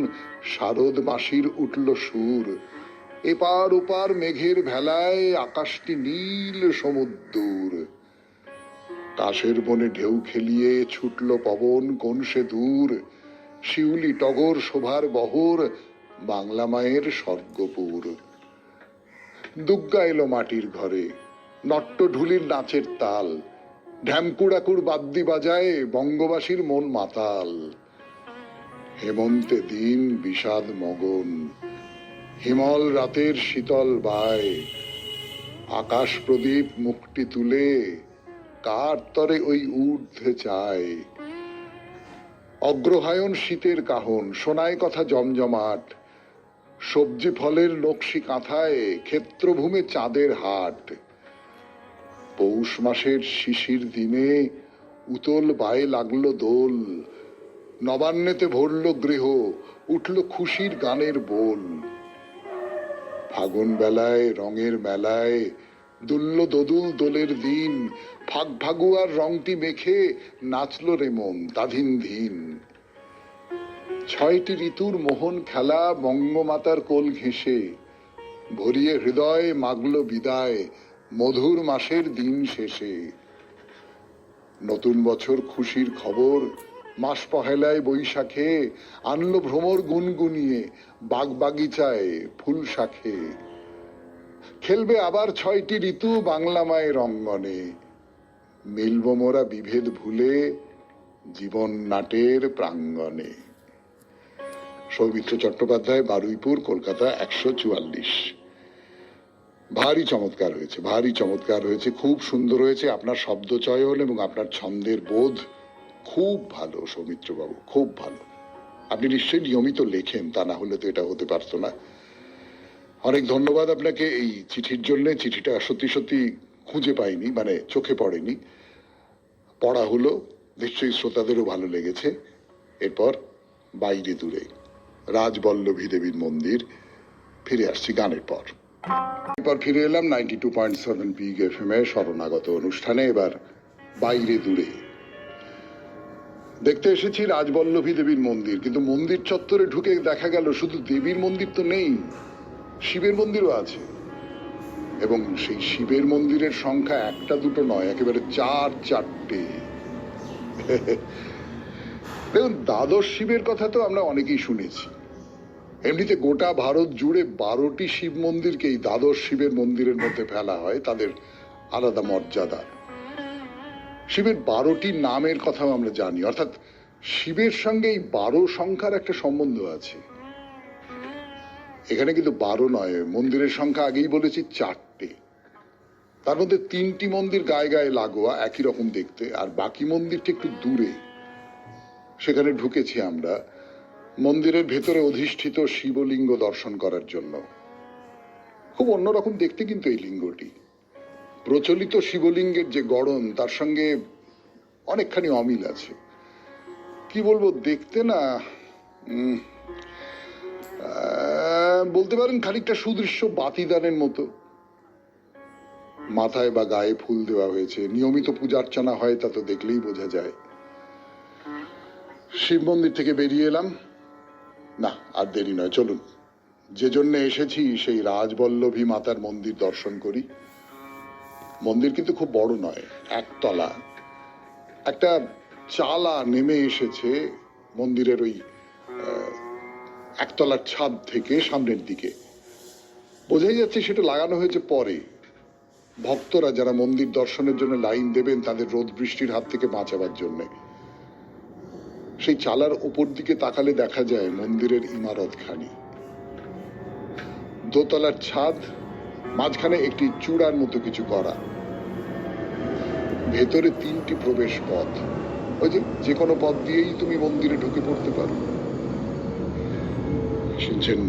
শারদ মাসির উঠল সুর, এপার ওপার মেঘের ভেলায় আকাশটি নীল সমুদ্র। কাশের বনে ঢেউ খেলিয়ে ছুটল পবন কোন সে দূর, শিউলি টগর শোভার বহর বাংলা মায়ের স্বর্গপুর। দুগ্গা এলো মাটির ঘরে, নট্ট ঢুলির নাচের তাল, ঢ্যামকুড়াকুড় বাদ্যি বাজায় বঙ্গবাসীর মন মাতাল। হেমন্তে দিন বিষাদ মগন, হিমল রাতের শীতল বায়, আকাশ প্রদীপ মুখটি তুলে কার তরে ওই ঊর্ধ্বে চায়। অগ্রহায়ণ শীতের কাহন, সোনায় কথা জমজমাট, সবজি ফলের নকশি কাঁথায় ক্ষেত্রভূমে চাঁদের হাট। পৌষ মাসের শিশির দিনে উতল বায়ে লাগলো দোল, নবান্নেতে ভরল গৃহ উঠল খুশির গানের বোল। ফাগুন বেলায় রঙের মেলায় দুলল দোদুল দোলের দিন, ফাগ ফাগুয়ার রংটি মেখে নাচলো রে মন তাধিন ধিন। ছয়টি ঋতুর মোহন খেলা বঙ্গমাতার কোল ঘেঁষে, ভরিয়ে হৃদয় মাগলো বিদায় মধুর মাসের দিন শেষে। নতুন বছর খুশির খবর মাস পহেলায় বৈশাখে, আনলো ভ্রমর গুনগুনিয়ে বাগবাগিচায় ফুল শাখে। খেলবে আবার ছয়টি ঋতু বাংলা মায়ের অঙ্গনে, মিলব মোরা বিভেদ ভুলে জীবন নাটের প্রাঙ্গণে। সৌমিত্র চট্টোপাধ্যায়, বারুইপুর, কলকাতা 144। ভারী চমৎকার হয়েছে, ভারী চমৎকার হয়েছে, খুব সুন্দর হয়েছে। আপনার শব্দ চয়ন এবং আপনার ছন্দের বোধ খুব ভালো সৌমিত্র বাবু, খুব ভালো। আপনি নিশ্চয়ই নিয়মিত লেখেন, তা না হলে তো এটা হতে পারতো না। অনেক ধন্যবাদ আপনাকে এই চিঠির জন্য। চিঠিটা সত্যি সত্যি খুঁজে পাইনি, মানে চোখে পড়েনি, পড়া হলো, নিশ্চয়ই শ্রোতাদেরও ভালো লেগেছে। এরপর বাইরে দূরে রাজবল্লভী দেবীর মন্দির, ফিরে আসছি গানের পর। এরপর ফিরে এলাম 92.7 বিগ এফএম এ শরণাগত অনুষ্ঠানে। এবার বাইরে দূরে দেখতে এসেছি রাজবল্লভী দেবীর মন্দির, কিন্তু মন্দির চত্বরে ঢুকে দেখা গেল শুধু দেবীর মন্দির তো নেই, শিবের মন্দিরও আছে। এবং সেই শিবের মন্দিরের সংখ্যা একটা দুটো নয়, একেবারে 4-4টে। দেখুন, দ্বাদশ শিবের কথা তো আমরা অনেকেই শুনেছি। এমনিতে গোটা ভারত জুড়ে 12টি শিব মন্দিরকেই দ্বাদশ শিবের মন্দিরের মধ্যে ফেলা হয়, তাদের আলাদা মর্যাদা। শিবের 12টি নামের কথাও আমরা জানি, অর্থাৎ শিবের সঙ্গে এই 12 সংখ্যার একটা সম্বন্ধ আছে। এখানে কিন্তু 12 নয়, মন্দিরের সংখ্যা আগেই বলেছি 4টে। তার মধ্যে 3টি মন্দির গায়ে গায়ে লাগোয়া, একই রকম দেখতে, আর বাকি মন্দিরটি একটু দূরে। সেখানে ঢুকেছি আমরা মন্দিরের ভেতরে অধিষ্ঠিত শিবলিঙ্গ দর্শন করার জন্য। খুব অন্যরকম দেখতে কিন্তু এই লিঙ্গটি। প্রচলিত শিবলিঙ্গের যে গড়ন, তার সঙ্গে অনেকখানি অমিল আছে। কি বলবো, দেখতে না বলতে পারেন খানিকটা সুদৃশ্য বাতিদানের মতো। মাথায় বা গায়ে ফুল দেওয়া হয়েছে, নিয়মিত পূজার্চনা হয়, তা তো দেখলেই বোঝা যায়। শিব মন্দির থেকে বেরিয়ে এলাম, না আর দেরি নয়, চলুন যে জন্য এসেছি সেই রাজবল্লভী মাতার মন্দির দর্শন করি। মন্দির কিন্তু খুব বড় নয়, একতলা। একটা চালা নেমে এসেছে মন্দিরের ওই একতলার ছাদ থেকে সামনের দিকে। বোঝাই যাচ্ছে সেটা লাগানো হয়েছে পরে। ভক্তরা যারা মন্দির দর্শনের জন্য লাইন দেবেন, তাদের রোদ বৃষ্টির হাত থেকে বাঁচাবার জন্য। সেই চালার উপর দিকে তাকালে দেখা যায় মন্দিরের ইমারত খানি, দোতলার ছাদ, মাঝখানে একটি চূড়ার মতো কিছু করা, ভেতরে 3টি প্রবেশ পথ। ওই যে কোনো পথ দিয়েই তুমি মন্দিরে ঢুকে পড়তে পারো। শুনছেন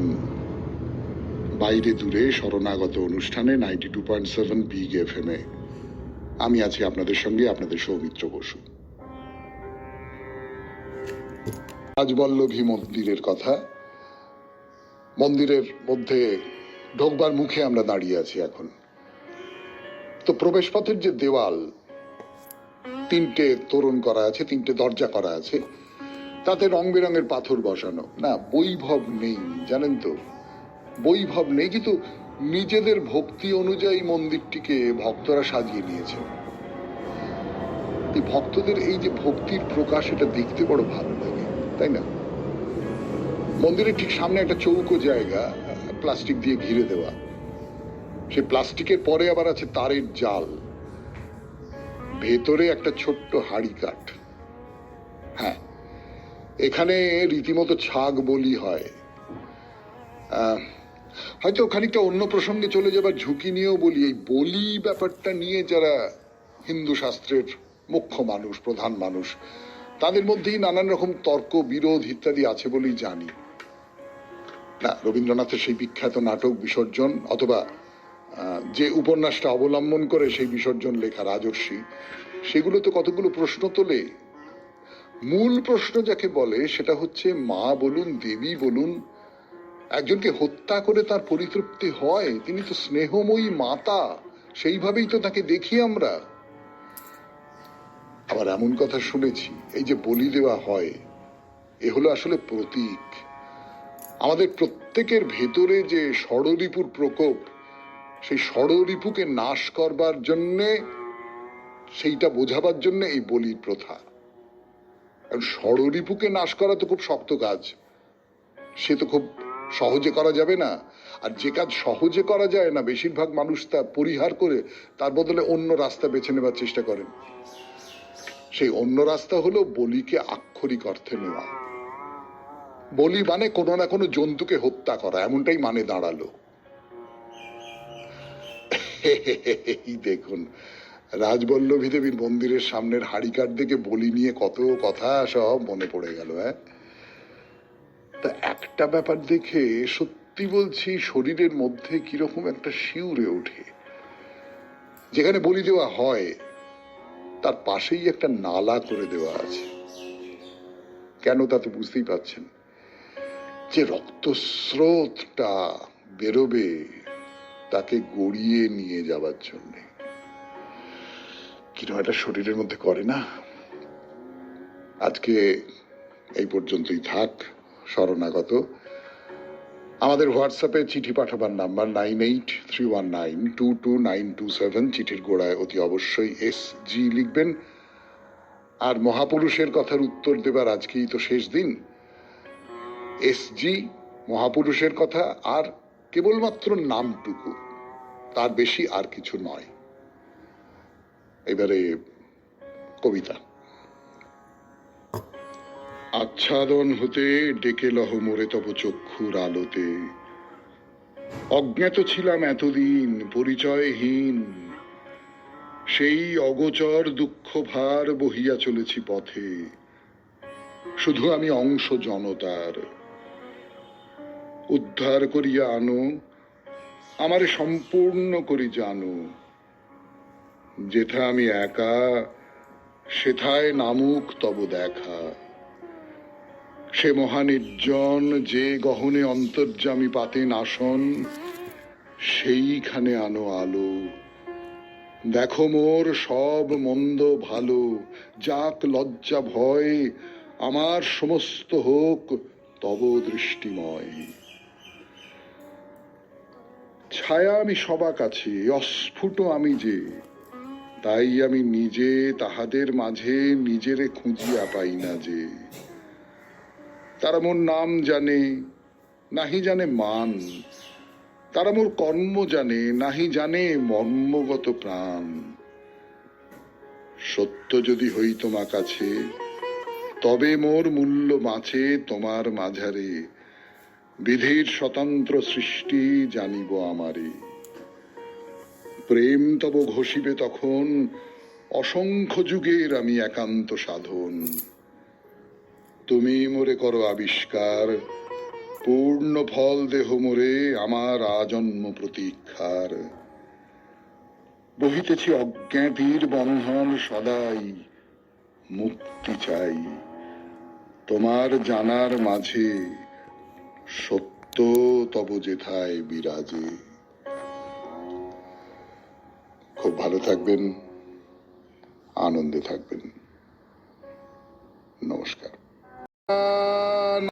বাইরে দূরে শরণাগত অনুষ্ঠানে 92.7 বিগ এফএম এ। আমি আছি আপনাদের সঙ্গে, আপনাদের সৌমিত্র বসু। রাজবল্লভী মন্দিরের কথা। মন্দিরের মধ্যে ঢোকবার মুখে আমরা দাঁড়িয়ে আছি এখন। তো প্রবেশ পথের যে দেওয়াল, তিনটে তোরণ করা আছে, তিনটে দরজা করা আছে, তাতে রং বেরঙের পাথর বসানো। না, বৈভব নেই, জানেন তো, বৈভব নেই, কিন্তু নিজেদের ভক্তি অনুযায়ী মন্দিরটিকে ভক্তরা সাজিয়ে নিয়েছে। এই ভক্তদের এই যে ভক্তির প্রকাশ, এটা দেখতে বড় ভালো লাগে, তাই না? মন্দিরের ঠিক সামনে একটা চৌকো জায়গা, প্লাস্টিক দিয়ে ঘিরে দেওয়া। সে প্লাস্টিকের পরে আবার আছে তারের জাল, ভেতরে একটা ছোট্ট হাড়ি কাঠ। হ্যাঁ, এখানে রীতিমতো ছাগ বলি হয়। হয়তো খানিকটা অন্য প্রসঙ্গে চলে যাবার ঝুঁকি নিয়েও বলি, এই বলি ব্যাপারটা নিয়ে যারা হিন্দু শাস্ত্রের মুখ্য মানুষ, প্রধান মানুষ, তাদের মধ্যেই নানান রকম তর্ক বিরোধ ইত্যাদি আছে বলেই জানি। না, রবীন্দ্রনাথের সেই বিখ্যাত নাটক বিসর্জন, অথবা যে উপন্যাসটা অবলম্বন করে সেই বিসর্জন লেখা রাজর্ষি, সেগুলো তো কতগুলো প্রশ্ন তোলে। মূল প্রশ্ন যাকে বলে সেটা হচ্ছে, মা বলুন, দেবী বলুন, একজনকে হত্যা করে তার পরিতৃপ্তি হয়? তিনি তো স্নেহময়ী মাতা, সেইভাবেই তো তাকে দেখি আমরা। আবার এমন কথা শুনেছি, এই যে বলি দেওয়া হয়, এ হলো আসলে প্রতীক। আমাদের প্রত্যেকের ভেতরে যে ষড়রিপুর প্রকোপ, সেই ষড়রিপুকে নাশ করবার জন্যে, সেইটা বোঝাবার জন্য এই বলির প্রথা। কারণ ষড়রিপুকে নাশ করা তো খুব শক্ত কাজ, সে তো খুব সহজে করা যাবে না। আর যে কাজ সহজে করা যায় না, বেশিরভাগ মানুষ তা পরিহার করে তার বদলে অন্য রাস্তা বেছে নেবার চেষ্টা করেন। সেই অন্য রাস্তা হলো বলিকে আক্ষরিক অর্থে নেওয়া। বলি মানে কোনো না কোনো জন্তুকে হত্যা করা, এমনটাই মানে দাঁড়ালো। এই দেখুন, রাজবল্লভী দেবীর মন্দিরের সামনের হাড়িকাঠ দেখে বলি নিয়ে কত কথা সব মনে পড়ে গেল। তা একটা ব্যাপার দেখে সত্যি বলছি, শরীরের মধ্যে কিরকম একটা শিউরে ওঠে। যেখানে বলি দেওয়া হয় তার পাশেই একটা নালা করে দেওয়া আছে। কেন তা তো বুঝতেই পাচ্ছেন, যে রক্তস্রোতটা বেরোবে তাকে গড়িয়ে নিয়ে যাবার জন্য। কিরকম একটা শরীরের মধ্যে করে না। আজকে এই পর্যন্তই থাক, শরণাগত। আমাদের হোয়াটসঅ্যাপে চিঠি পাঠাবার নাম্বার 9831922927। চিঠির গোড়ায় অতি অবশ্যই SG লিখবেন। আর মহাপুরুষের কথার উত্তর দেবার আজকেই তো শেষ দিন। SG, মহাপুরুষের কথা, আর কেবলমাত্র নামটুকু, তার বেশি আর কিছু নয়। এবারে কবিতা। আচ্ছাদন হতে ডেকে লহ মোরে তব চক্ষুর আলোতে, অজ্ঞাত ছিলাম এতদিন, পরিচয়হীন, সেই অগোচর দুঃখ ভার বহিয়া চলেছি পথে। শুধু আমি অংশ জনতার, উদ্ধার করিয়া আনো, আমারে সম্পূর্ণ করি জানো। যেথা আমি একা, সেথায় নামুক তব দেখা। সে মহানির্জন, যে গহনে অন্তর্যামী পাতেন আসন, সেইখানে আনো আলো। দেখো মোর সব মন্দ ভালো, যাক লজ্জা ভয়, আমার সমস্ত হোক তব দৃষ্টিময়। ছায়া আমি সবা কাছে, অস্ফুট আমি যে, তাই আমি নিজে তাহাদের মাঝে নিজেরে খুঁজিয়া পাই না যে। তারা মোর নাম জানে, নাহি জানে মান, তারা মোর কর্ম জানে, নাহি জানে মর্মগত প্রাণ। সত্য যদি হই তোমা কাছে, তবে মোর মূল্য বাঁচে তোমার মাঝারে। বিধির স্বতন্ত্র সৃষ্টি জানিব আমারে। প্রেম তব ঘষিবে তখন অসংখ্য যুগের আমি একান্ত সাধন। তুমি মোরে করো আবিষ্কার, পূর্ণ ফল দেহ মোরে আমার আজন্ম প্রতীক্ষার। বহিতেছি অজ্ঞাতির বন্ধন সদাই, মুক্তি চাই। তোমার জানার মাঝে সত্য তব যেথায় বিরাজে। খুব ভালো থাকবেন, আনন্দে থাকবেন। নমস্কার।